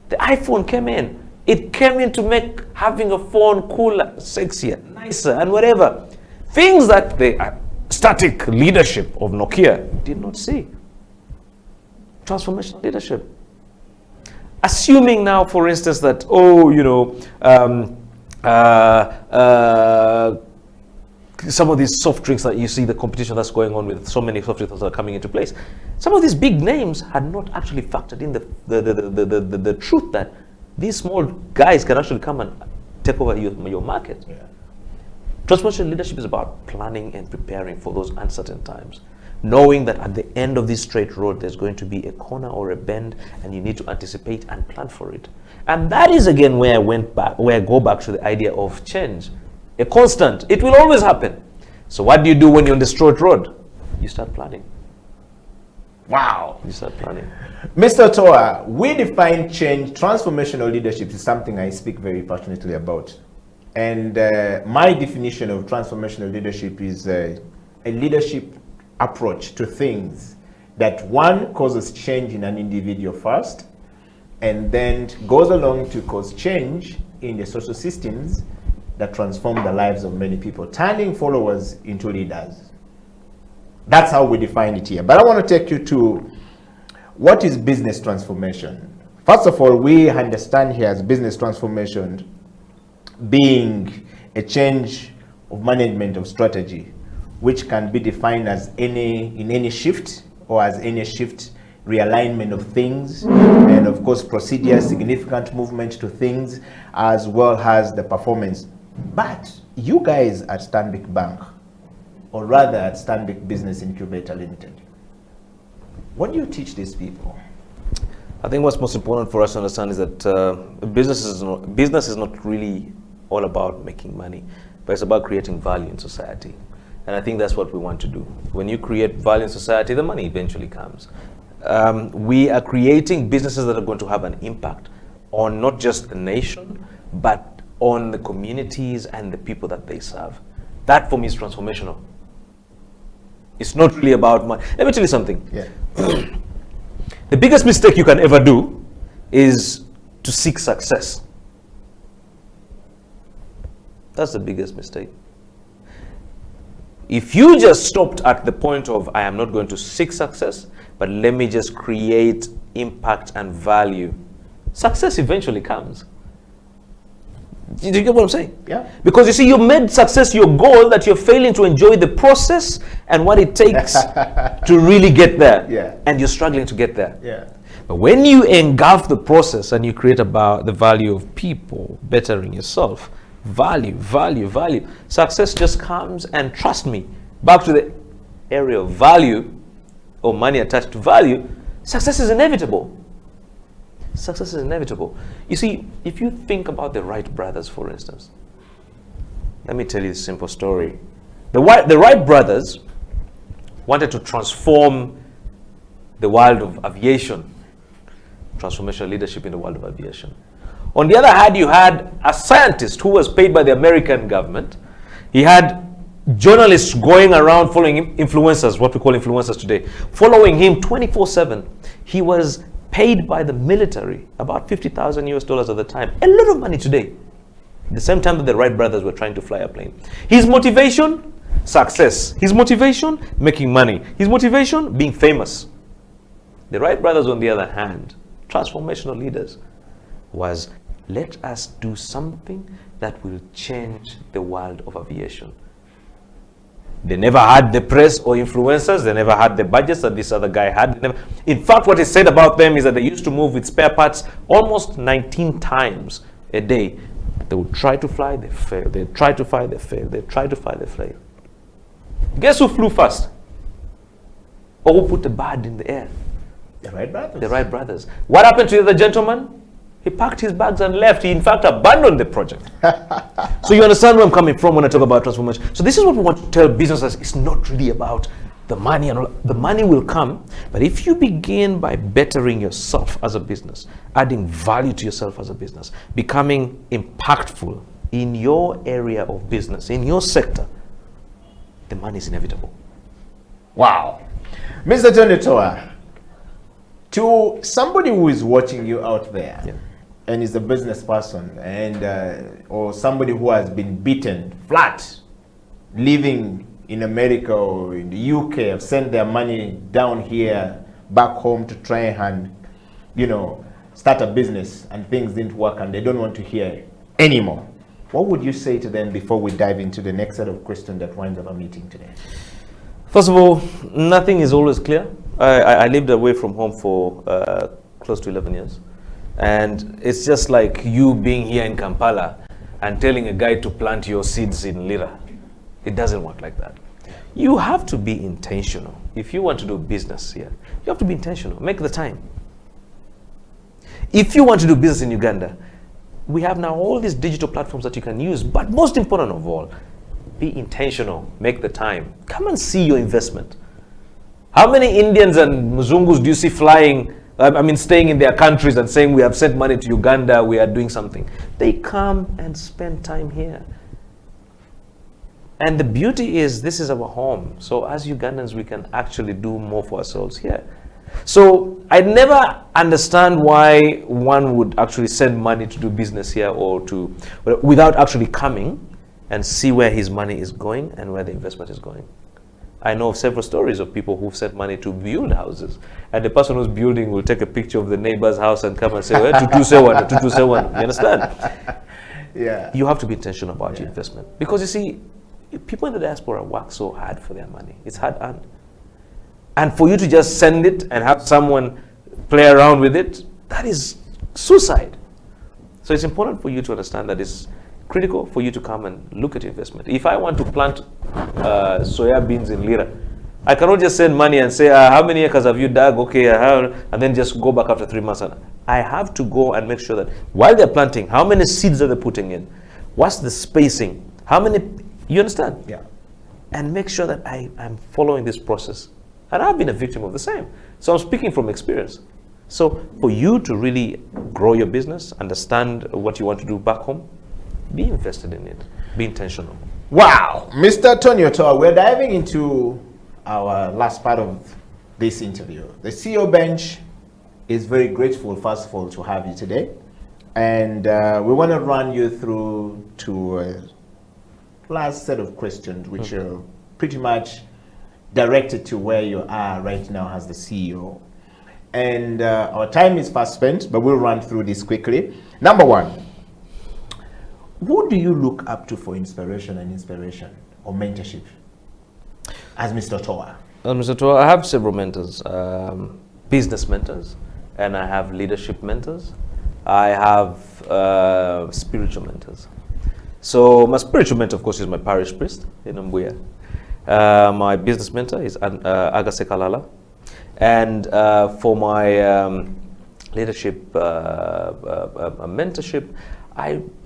The iPhone came in. It came in to make having a phone cooler, sexier, nicer, and whatever. Things that the static leadership of Nokia did not see. Transformational leadership. Assuming now, for instance, that, some of these soft drinks that you see, the competition that's going on with so many soft drinks that are coming into place, some of these big names had not actually factored in the truth that these small guys can actually come and take over your market. Yeah. Transformational leadership is about planning and preparing for those uncertain times. Knowing that at the end of this straight road, there's going to be a corner or a bend, and you need to anticipate and plan for it. And that is again where I go back to the idea of change. A constant. It will always happen. So what do you do when you're on the straight road? You start planning. Wow. You start planning. Mr. Toa, we define change. Transformational leadership is something I speak very passionately about. And my definition of transformational leadership is a leadership approach to things that, one, causes change in an individual first, and then goes along to cause change in the social systems that transform the lives of many people, turning followers into leaders. That's how we define it here. But I want to take you to what is business transformation. First of all, we understand here as business transformation being a change of management of strategy, which can be defined as any shift, or as any shift, realignment of things, and of course procedures, significant movement to things, as well as the performance. But you guys at Stanbic Bank, or rather at Stanbic Business Incubator Limited, what do you teach these people? I think what's most important for us to understand is that business is not really all about making money, but it's about creating value in society. And I think that's what we want to do. When you create value in society, the money eventually comes. We are creating businesses that are going to have an impact on not just the nation, but on the communities and the people that they serve. That for me is transformational. It's not really about money. Let me tell you something. Yeah. The biggest mistake you can ever do is to seek success. That's the biggest mistake. If you just stopped at the point of, I am not going to seek success, but let me just create impact and value, success eventually comes. Do you get what I'm saying? Yeah. Because you see, you made success your goal, that you're failing to enjoy the process and what it takes to really get there. Yeah. And you're struggling to get there. Yeah. But when you engulf the process and you create about the value of people, bettering yourself, value, success just comes. And trust me, back to the area of value or money attached to value, success is inevitable. Success is inevitable. You see, if you think about the Wright brothers, for instance, let me tell you a simple story. The Wright brothers wanted to transform the world of aviation, transformational leadership in the world of aviation. On the other hand, you had a scientist who was paid by the American government. He had journalists going around following influencers, what we call influencers today, following him 24/7. He was paid by the military, about $50,000 at the time. A lot of money today. At the same time that the Wright brothers were trying to fly a plane. His motivation, success. His motivation, making money. His motivation, being famous. The Wright brothers, on the other hand, transformational leaders, was let us do something that will change the world of aviation. They never had the press or influencers. They never had the budgets that this other guy had. In fact, what is said about them is that they used to move with spare parts almost 19 times a day. They would try to fly, they fail. They try to fly, they fail. They try to fly, they fail. Guess who flew first? Or who put the bird in the air? The Wright brothers. The Wright brothers. What happened to the other gentleman? He packed his bags and left. He, in fact, abandoned the project. So you understand where I'm coming from when I talk about transformation. So this is what we want to tell businesses. It's not really about the money. And all. The money will come. But if you begin by bettering yourself as a business, adding value to yourself as a business, becoming impactful in your area of business, in your sector, the money is inevitable. Wow. Mr. Tony Toa, to somebody who is watching you out there, Yeah. and is a business person, and or somebody who has been beaten flat, living in America or in the UK, have sent their money down here back home to try and, you know, start a business, and things didn't work and they don't want to hear anymore. What would you say to them before we dive into the next set of questions that winds up our meeting today? First of all, nothing is always clear. I lived away from home for close to 11 years. And it's just like you being here in Kampala and telling a guy to plant your seeds in Lira. It doesn't work like that. You have to be intentional. If you want to do business here, you have to be intentional. Make the time. If you want to do business in Uganda, we have now all these digital platforms that you can use. But most important of all, be intentional. Make the time. Come and see your investment. How many Indians and Mzungus do you see flying, staying in their countries and saying, we have sent money to Uganda, we are doing something? They come and spend time here. And the beauty is, this is our home. So as Ugandans, we can actually do more for ourselves here. So I never understand why one would actually send money to do business here or to, without actually coming and see where his money is going and where the investment is going. I know of several stories of people who've sent money to build houses, and the person who's building will take a picture of the neighbor's house and come and say, well, 2271, 2271. You understand? Yeah. You have to be intentional about your investment. Because you see, people in the diaspora work so hard for their money. It's hard earned. And for you to just send it and have someone play around with it, that is suicide. So it's important for you to understand that it's critical for you to come and look at your investment. If I want to plant soya beans in Lira, I cannot just send money and say, how many acres have you dug? Okay, and then just go back after 3 months. I have to go and make sure that while they're planting, how many seeds are they putting in? What's the spacing? How many, you understand? Yeah. and make sure that I'm following this process. And I've been a victim of the same. So I'm speaking from experience. So for you to really grow your business, understand what you want to do back home, be invested in it, be intentional. Wow, Mr. Tony Otoa, we're diving into our last part of this interview. The CEO Bench is very grateful, first of all, to have you today. And we want to run you through to a last set of questions, which are pretty much directed to where you are right now as the CEO. And our time is fast spent, but we'll run through this quickly. Number one, who do you look up to for inspiration or mentorship as Mr. Toa? Mr. Toa, I have several mentors, business mentors, and I have leadership mentors. I have spiritual mentors. So my spiritual mentor, of course, is my parish priest in Mbuya. My business mentor is Agase Kalala. And for my leadership mentorship,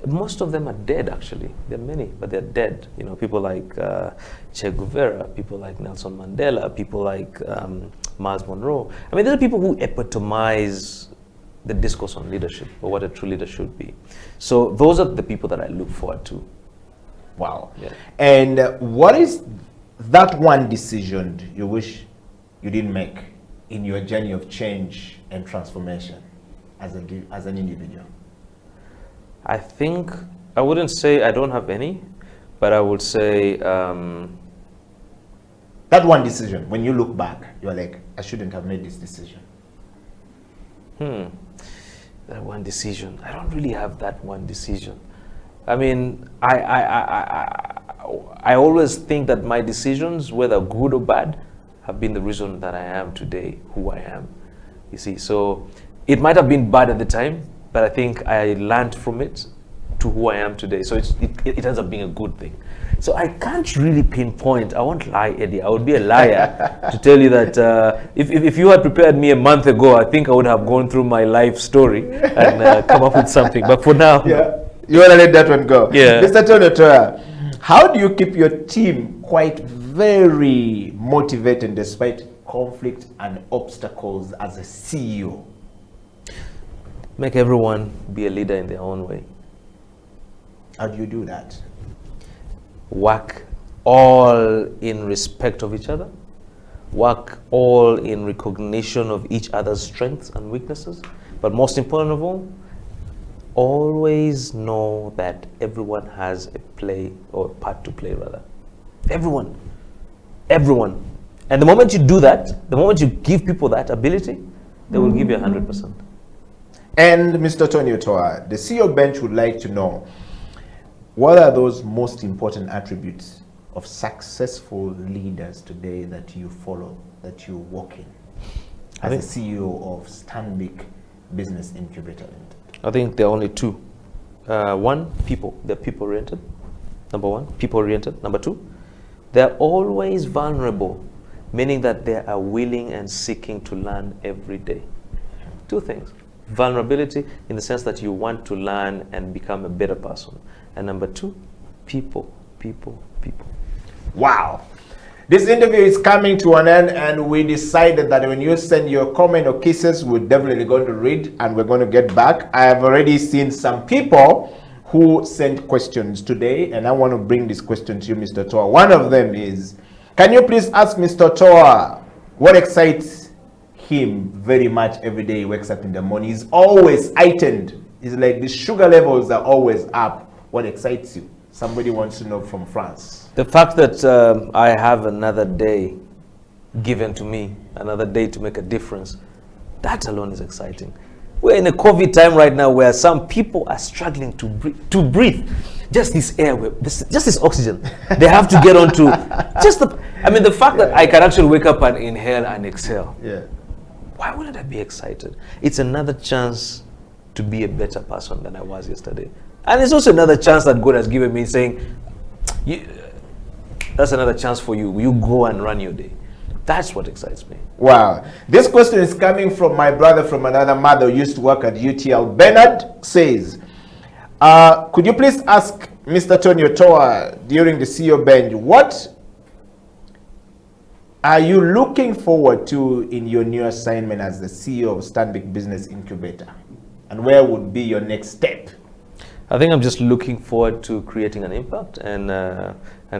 most of them are dead, actually. There are many, but they're dead. You know, people like Che Guevara, people like Nelson Mandela, people like Miles Monroe. I mean, these are people who epitomize the discourse on leadership, or what a true leader should be. So those are the people that I look forward to. Wow. Yeah. And what is that one decision you wish you didn't make in your journey of change and transformation as an individual? I think, I wouldn't say I don't have any, but I would say... that one decision, when you look back, you're like, I shouldn't have made this decision. That one decision. I don't really have that one decision. I mean, I always think that my decisions, whether good or bad, have been the reason that I am today who I am. You see, so it might have been bad at the time, but I think I learned from it to who I am today. So it ends up being a good thing. So I can't really pinpoint. I won't lie, Eddie. I would be a liar to tell you that if you had prepared me a month ago, I think I would have gone through my life story and come up with something. But for now, yeah, you want to let that one go. Yeah. Mr. Tony Otoa, how do you keep your team quite very motivated despite conflict and obstacles as a CEO? Make everyone be a leader in their own way. How do you do that? Work all in respect of each other. Work all in recognition of each other's strengths and weaknesses. But most important of all, always know that everyone has a play or a part to play, rather. Everyone. Everyone. And the moment you do that, the moment you give people that ability, they will give you 100%. And Mr. Tony Otoa, the CEO Bench would like to know, what are those most important attributes of successful leaders today that you follow, that you work in, as a CEO of Stanbic Business Incubator Limited? I think there are only two. One, people. They're people-oriented. Number one, people-oriented. Number two, they're always vulnerable, meaning that they are willing and seeking to learn every day. Two things. Vulnerability in the sense that you want to learn and become a better person. And number two, people. Wow. This interview is coming to an end, and we decided that when you send your comment or kisses, we're definitely going to read and we're going to get back. I have already seen some people who sent questions today, and I want to bring this question to you, Mr. Toa. One of them is, can you please ask Mr. Toa what excites him very much every day he wakes up in the morning? He's always heightened. It's like the sugar levels are always up. What excites you? Somebody wants to know from France. The fact that I have another day given to me, another day to make a difference, that alone is exciting. We're in a COVID time right now where some people are struggling to breathe. Just this air, just this oxygen. They have to get onto the fact that I can actually wake up and inhale and exhale. Yeah. Why wouldn't I be excited? It's another chance to be a better person than I was yesterday. And it's also another chance that God has given me, saying, that's another chance for you. You go and run your day. That's what excites me. Wow. This question is coming from my brother from another mother who used to work at UTL. Bernard says, could you please ask Mr. Tony Otoa during the CEO Bench, what are you looking forward to in your new assignment as the CEO of Stanbic Business Incubator? And where would be your next step? I think I'm just looking forward to creating an impact and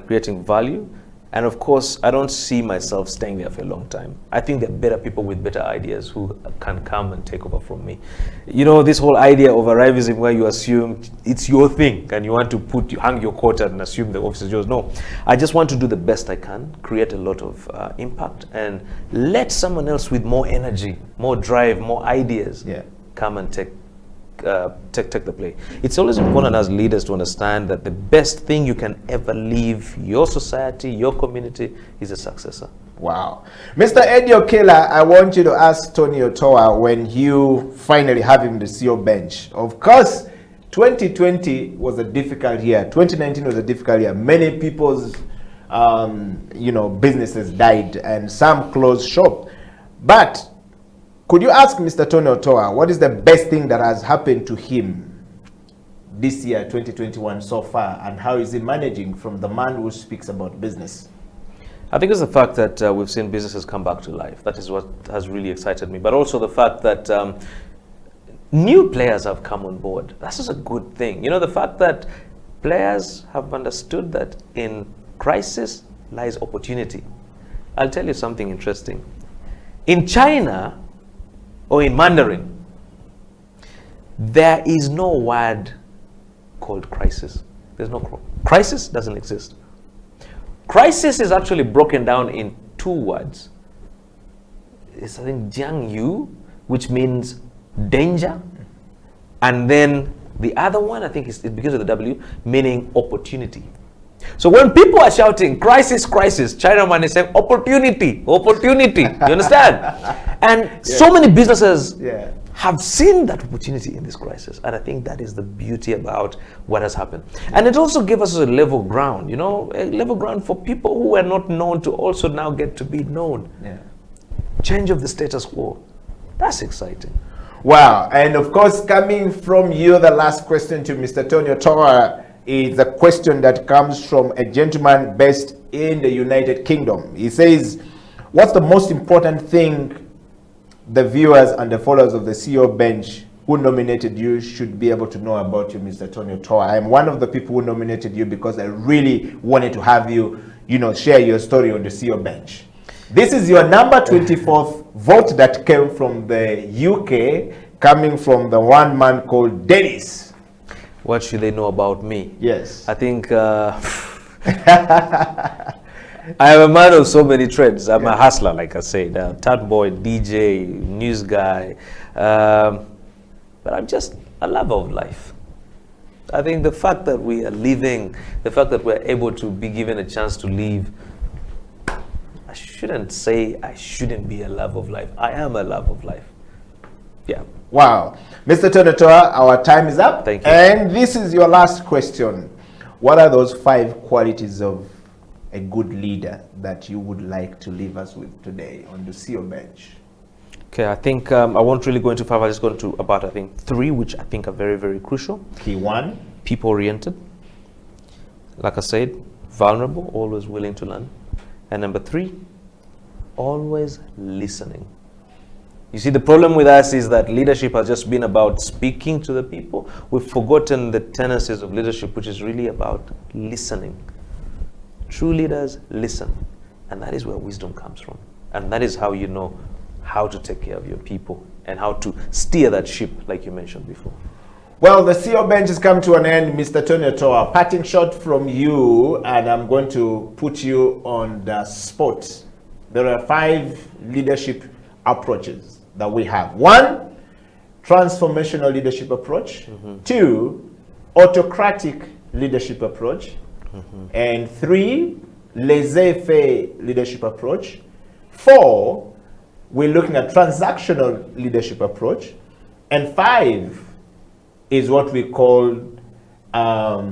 creating value. And of course, I don't see myself staying there for a long time. I think there are better people with better ideas who can come and take over from me. You know, this whole idea of arrivism where you assume it's your thing and you want to hang your coat and assume the office is yours. No, I just want to do the best I can, create a lot of impact, and let someone else with more energy, more drive, more ideas come and take the play. It's always important as leaders to understand that the best thing you can ever leave your society, your community, is a successor. Wow. Mr. Eddie Okela, I want you to ask Tony Otoa, when you finally have him the CEO bench. Of course, 2020 was a difficult year. 2019 was a difficult year. Many people's businesses died and some closed shop. But could you ask Mr. Tony Otoa, what is the best thing that has happened to him this year, 2021, so far, and how is he managing from the man who speaks about business? I think it's the fact that we've seen businesses come back to life. That is what has really excited me. But also the fact that new players have come on board. That's just a good thing. You know, the fact that players have understood that in crisis lies opportunity. I'll tell you something interesting. In China, or in Mandarin, there is no word called crisis. There's no crisis, doesn't exist. Crisis is actually broken down in two words. It's, I think, Jiang Yu, which means danger, and then the other one, I think, it begins with a W, meaning opportunity. So when people are shouting crisis, crisis, Chinaman is saying opportunity, opportunity. You understand? And so many businesses have seen that opportunity in this crisis. And I think that is the beauty about what has happened. And it also gave us a level ground, you know, a level ground for people who were not known to also now get to be known. Change of the status quo. That's exciting. Wow. And of course, coming from you, the last question to Mr. Tony Otoa is a question that comes from a gentleman based in the United Kingdom. He says, what's the most important thing the viewers and the followers of the CEO bench who nominated you should be able to know about you, Mr. Tony Otoa? I'm one of the people who nominated you because I really wanted to have you, share your story on the CEO bench. This is your number 24th vote that came from the UK, coming from the one man called Dennis. What should they know about me? Yes. I think I am a man of so many trades. I'm a hustler, like I said, tat boy, DJ, news guy. But I'm just a lover of life. I think the fact that we are living, the fact that we're able to be given a chance to live, I shouldn't say I shouldn't be a lover of life. I am a lover of life. Yeah. Wow. Mr. Tony Otoa, our time is up. Thank you. And this is your last question. What are those 5 qualities of a good leader that you would like to leave us with today on the CEO bench? Okay, I think I won't really go into 5. I'll just go into about, I think, 3, which I think are very, very crucial. Key 1. People-oriented. Like I said, vulnerable, always willing to learn. And number 3, always listening. You see, the problem with us is that leadership has just been about speaking to the people. We've forgotten the tenets of leadership, which is really about listening. True leaders listen. And that is where wisdom comes from. And that is how you know how to take care of your people and how to steer that ship, like you mentioned before. Well, the CEO bench has come to an end. Mr. Tony Otoa, parting shot from you, and I'm going to put you on the spot. There are 5 leadership approaches that we have. 1, transformational leadership approach. 2, autocratic leadership approach. And 3, laissez-faire leadership approach. 4, we're looking at transactional leadership approach. And 5 is what we call a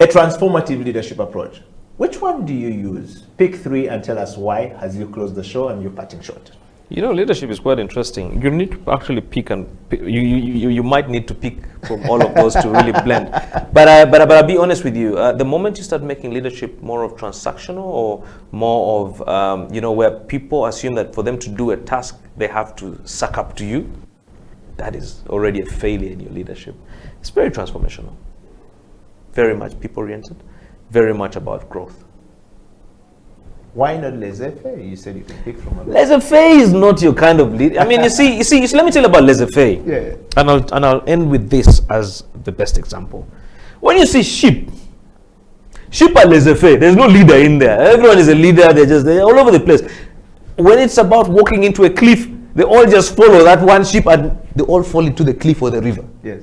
transformative leadership approach. Which one do you use? Pick 3 and tell us why as you close the show and you're parting short. You know, leadership is quite interesting. You need to actually pick and you might need to pick from all of those to really blend. But I'll be honest with you. The moment you start making leadership more of transactional or more of you know, where people assume that for them to do a task they have to suck up to you, that is already a failure in your leadership. It's very transformational, very much people-oriented, very much about growth. Why not laissez-faire? You said you can pick from a lot. Laissez-faire is not your kind of lead. I mean, you see, let me tell you about laissez-faire. Yeah. And I'll end with this as the best example. When you see sheep are laissez-faire. There's no leader in there. Everyone is a leader. They're all over the place. When it's about walking into a cliff, they all just follow that one sheep and they all fall into the cliff or the river. Yes.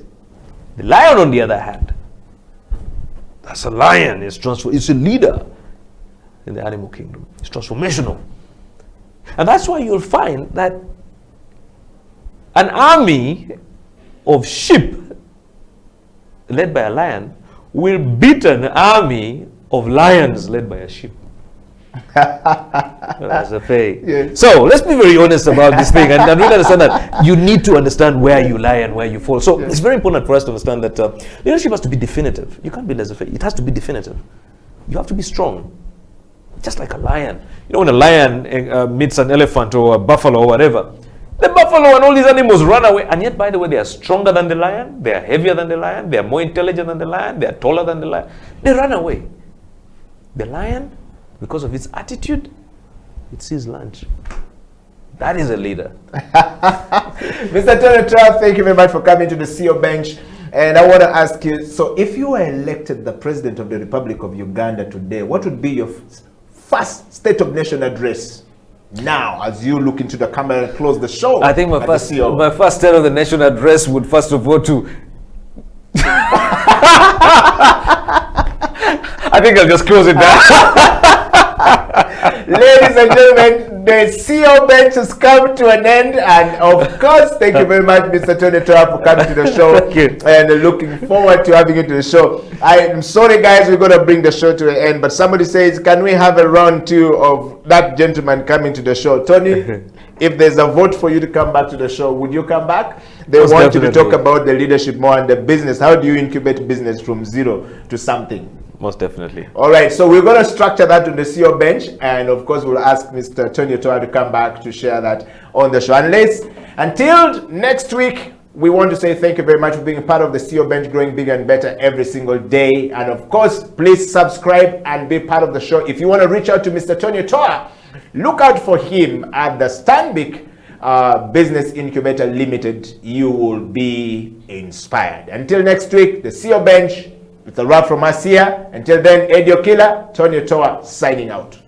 The lion, on the other hand, that's a lion. It's a leader in the animal kingdom. It's transformational. And that's why you'll find that an army of sheep led by a lion will beat an army of lions led by a sheep. That's a fake. Yes. So let's be very honest about this thing and really understand that you need to understand where you lie and where you fall. So it's very important for us to understand that leadership has to be definitive. You can't be laissez-faire. It has to be definitive. You have to be strong. Just like a lion. You know, when a lion meets an elephant or a buffalo or whatever, the buffalo and all these animals run away. And yet, by the way, they are stronger than the lion. They are heavier than the lion. They are more intelligent than the lion. They are taller than the lion. They run away. The lion, because of its attitude, it sees lunch. That is a leader. Mr. Tony Trav, thank you very much for coming to the CEO bench. And I want to ask you, so if you were elected the President of the Republic of Uganda today, what would be your first State of Nation address now as you look into the camera and close the show? I think my first State of the Nation address would first of all to... I think I'll just close it down. Ladies and gentlemen, the CEO bench has come to an end, and of course, thank you very much, Mr. Tony Trav, for coming to the show. Thank you. And looking forward to having you to the show. I am sorry, guys, we're going to bring the show to an end, but somebody says, can we have a round two of that gentleman coming to the show? Tony, if there's a vote for you to come back to the show, would you come back? They Most want you to definitely. talk about the leadership more and the business. How do you incubate business from zero to something? Most definitely. All right, so we're going to structure that on the CEO bench, and of course we'll ask Mr. Tony Toa to come back to share that on the show. Until next week, we want to say thank you very much for being a part of the CEO bench, growing bigger and better every single day. And of course, please subscribe and be part of the show. If you want to reach out to Mr. Tony Toa, look out for him at the Stanbic Business Incubator Limited. You will be inspired. Until next week, the CEO bench. With a wrap from us here. Until then, Edio Killer, Tony Toa signing out.